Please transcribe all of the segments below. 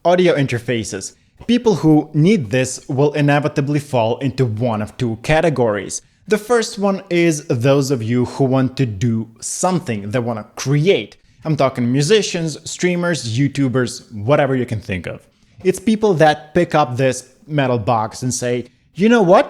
audio interfaces. People who need this will inevitably fall into one of two categories. The first one is those of you who want to do something, they want to create. I'm talking musicians, streamers, YouTubers, whatever you can think of. It's people that pick up this metal box and say, you know what?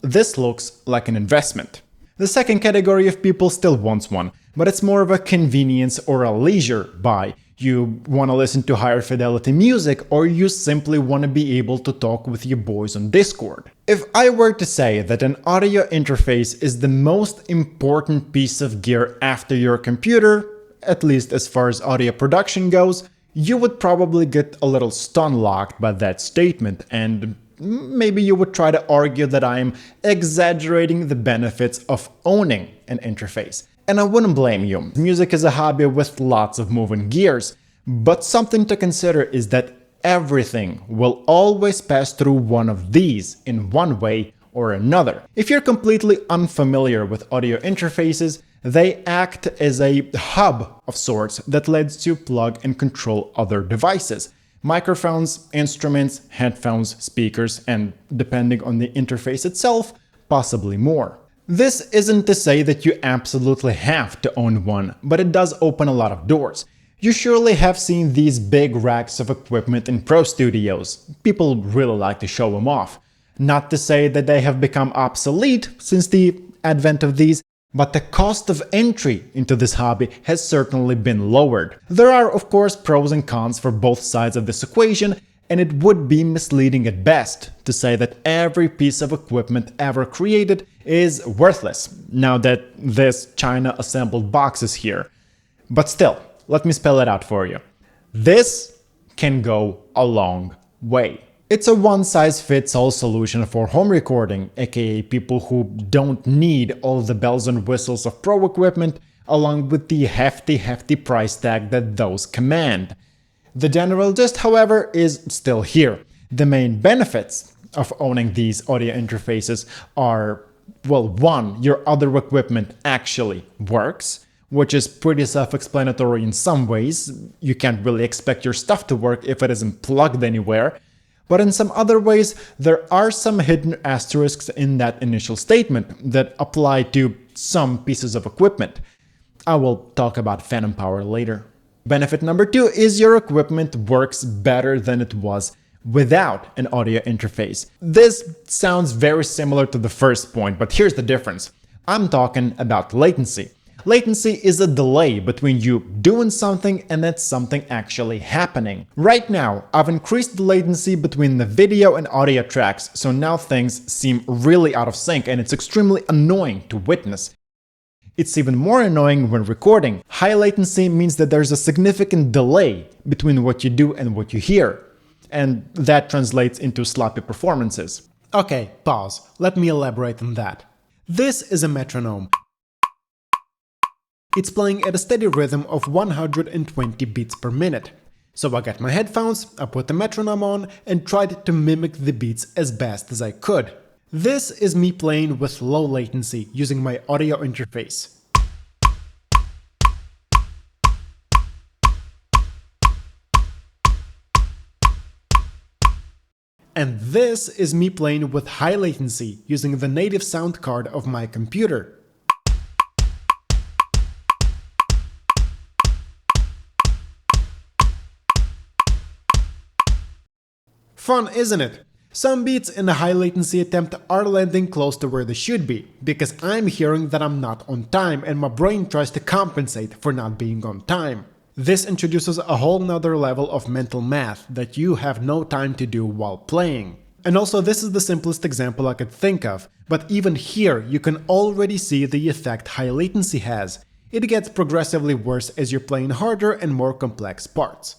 This looks like an investment. The second category of people still wants one, but it's more of a convenience or a leisure buy. You want to listen to higher fidelity music, or you simply want to be able to talk with your boys on Discord. If I were to say that an audio interface is the most important piece of gear after your computer, at least as far as audio production goes, you would probably get a little stun-locked by that statement, and maybe you would try to argue that I am exaggerating the benefits of owning an interface. And I wouldn't blame you. Music is a hobby with lots of moving gears, but something to consider is that everything will always pass through one of these in one way or another. If you're completely unfamiliar with audio interfaces, they act as a hub of sorts that lets you plug and control other devices. Microphones, instruments, headphones, speakers, and depending on the interface itself, possibly more. This isn't to say that you absolutely have to own one, but it does open a lot of doors. You surely have seen these big racks of equipment in pro studios. People really like to show them off. Not to say that they have become obsolete since the advent of these, but the cost of entry into this hobby has certainly been lowered. There are, of course, pros and cons for both sides of this equation, and it would be misleading at best to say that every piece of equipment ever created is worthless, now that this China-assembled box is here. But still, let me spell it out for you. This can go a long way. It's a one-size-fits-all solution for home recording, aka people who don't need all the bells and whistles of pro equipment, along with the hefty price tag that those command. The general gist, however, is still here. The main benefits of owning these audio interfaces are, well, one, your other equipment actually works, which is pretty self-explanatory in some ways. You can't really expect your stuff to work if it isn't plugged anywhere. But in some other ways, there are some hidden asterisks in that initial statement that apply to some pieces of equipment. I will talk about phantom power later. Benefit number 2 is your equipment works better than it was without an audio interface. This sounds very similar to the first point, but here's the difference. I'm talking about latency. Latency is a delay between you doing something and that something actually happening. Right now, I've increased the latency between the video and audio tracks, so now things seem really out of sync and it's extremely annoying to witness. It's even more annoying when recording. High latency means that there's a significant delay between what you do and what you hear, and that translates into sloppy performances. Okay, pause. Let me elaborate on that. This is a metronome. It's playing at a steady rhythm of 120 beats per minute. So I got my headphones, I put the metronome on and tried to mimic the beats as best as I could. This is me playing with low latency using my audio interface. And this is me playing with high latency using the native sound card of my computer. Fun, isn't it? Some beats in a high latency attempt are landing close to where they should be, because I'm hearing that I'm not on time and my brain tries to compensate for not being on time. This introduces a whole nother level of mental math that you have no time to do while playing. And also, this is the simplest example I could think of, but even here you can already see the effect high latency has. It gets progressively worse as you're playing harder and more complex parts.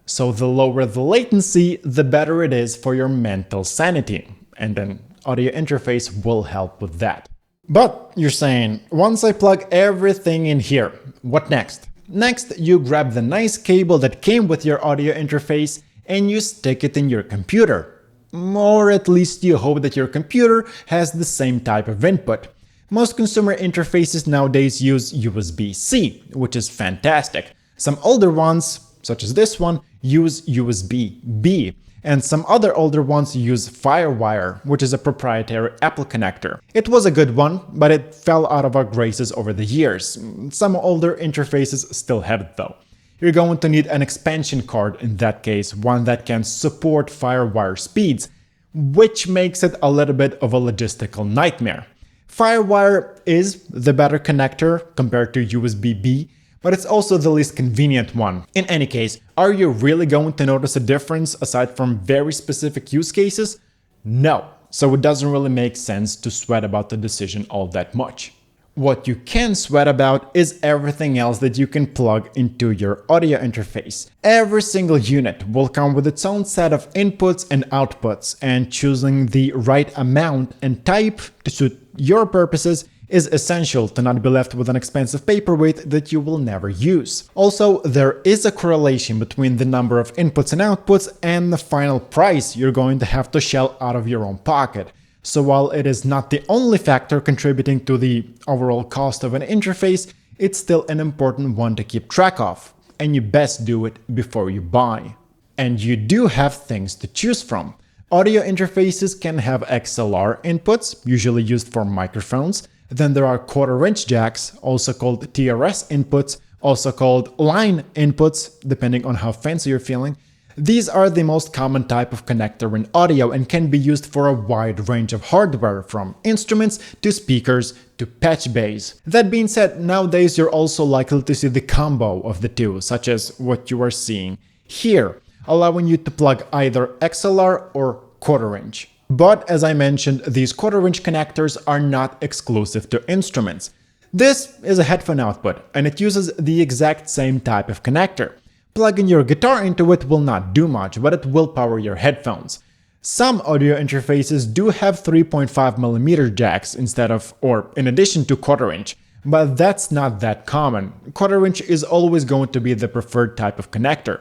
So the lower the latency, the better it is for your mental sanity, and an audio interface will help with that. But you're saying, once I plug everything in here, what next? Next, you grab the nice cable that came with your audio interface and you stick it in your computer. Or at least you hope that your computer has the same type of input. Most consumer interfaces nowadays use USB-C, which is fantastic. Some older ones, such as this one, use USB-B, and some other older ones use FireWire, which is a proprietary Apple connector. It was a good one, but it fell out of our graces over the years. Some older interfaces still have it though. You're going to need an expansion card in that case, one that can support FireWire speeds, which makes it a little bit of a logistical nightmare. FireWire is the better connector compared to USB-B, but it's also the least convenient one. In any case, are you really going to notice a difference aside from very specific use cases? No, so it doesn't really make sense to sweat about the decision all that much. What you can sweat about is everything else that you can plug into your audio interface. Every single unit will come with its own set of inputs and outputs, and choosing the right amount and type to suit your purposes is essential to not be left with an expensive paperweight that you will never use. Also, there is a correlation between the number of inputs and outputs and the final price you're going to have to shell out of your own pocket. So while it is not the only factor contributing to the overall cost of an interface, it's still an important one to keep track of, and you best do it before you buy. And you do have things to choose from. Audio interfaces can have XLR inputs, usually used for microphones. Then there are quarter-inch jacks, also called TRS inputs, also called line inputs, depending on how fancy you're feeling. These are the most common type of connector in audio and can be used for a wide range of hardware, from instruments to speakers to patch bays. That being said, nowadays you're also likely to see the combo of the two, such as what you are seeing here, allowing you to plug either XLR or quarter-inch. But as I mentioned, these quarter-inch connectors are not exclusive to instruments. This is a headphone output, and it uses the exact same type of connector. Plugging your guitar into it will not do much, but it will power your headphones. Some audio interfaces do have 3.5mm jacks instead of, or in addition to quarter-inch, but that's not that common. Quarter-inch is always going to be the preferred type of connector.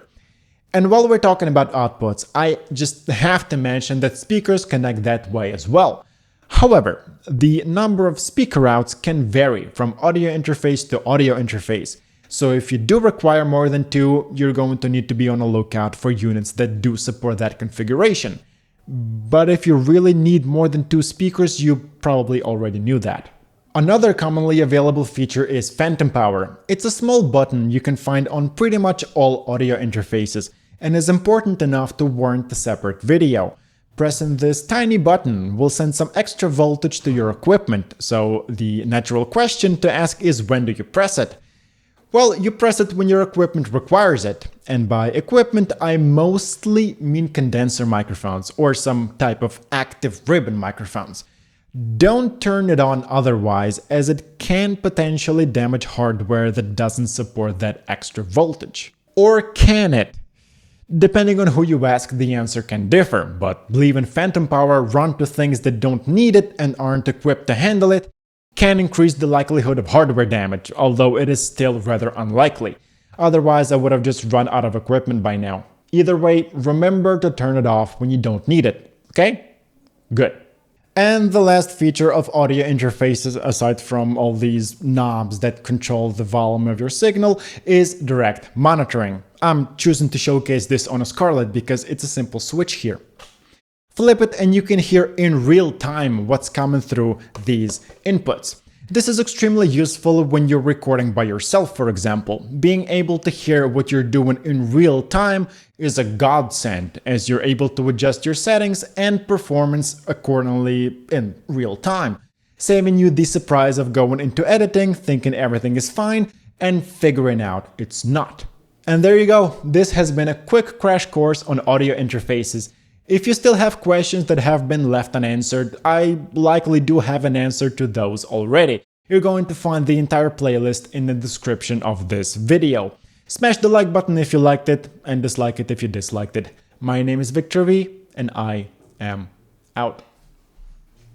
And while we're talking about outputs, I just have to mention that speakers connect that way as well. However, the number of speaker outs can vary from audio interface to audio interface. So if you do require more than two, you're going to need to be on the lookout for units that do support that configuration. But if you really need more than two speakers, you probably already knew that. Another commonly available feature is phantom power. It's a small button you can find on pretty much all audio interfaces and is important enough to warrant a separate video. Pressing this tiny button will send some extra voltage to your equipment, so the natural question to ask is, when do you press it? Well, you press it when your equipment requires it, and by equipment I mostly mean condenser microphones or some type of active ribbon microphones. Don't turn it on otherwise, as it can potentially damage hardware that doesn't support that extra voltage. Or can it? Depending on who you ask, the answer can differ, but leaving phantom power run to things that don't need it and aren't equipped to handle it can increase the likelihood of hardware damage, although it is still rather unlikely. Otherwise, I would have just run out of equipment by now. Either way, remember to turn it off when you don't need it, okay? Good. And the last feature of audio interfaces, aside from all these knobs that control the volume of your signal, is direct monitoring. I'm choosing to showcase this on a Scarlett because it's a simple switch here. Flip it and you can hear in real time what's coming through these inputs. This is extremely useful when you're recording by yourself, for example. Being able to hear what you're doing in real time is a godsend, as you're able to adjust your settings and performance accordingly in real time, saving you the surprise of going into editing, thinking everything is fine, and figuring out it's not. And there you go, this has been a quick crash course on audio interfaces. If you still have questions that have been left unanswered, I likely do have an answer to those already. You're going to find the entire playlist in the description of this video. Smash the like button if you liked it, and dislike it if you disliked it. My name is Victor V, and I am out.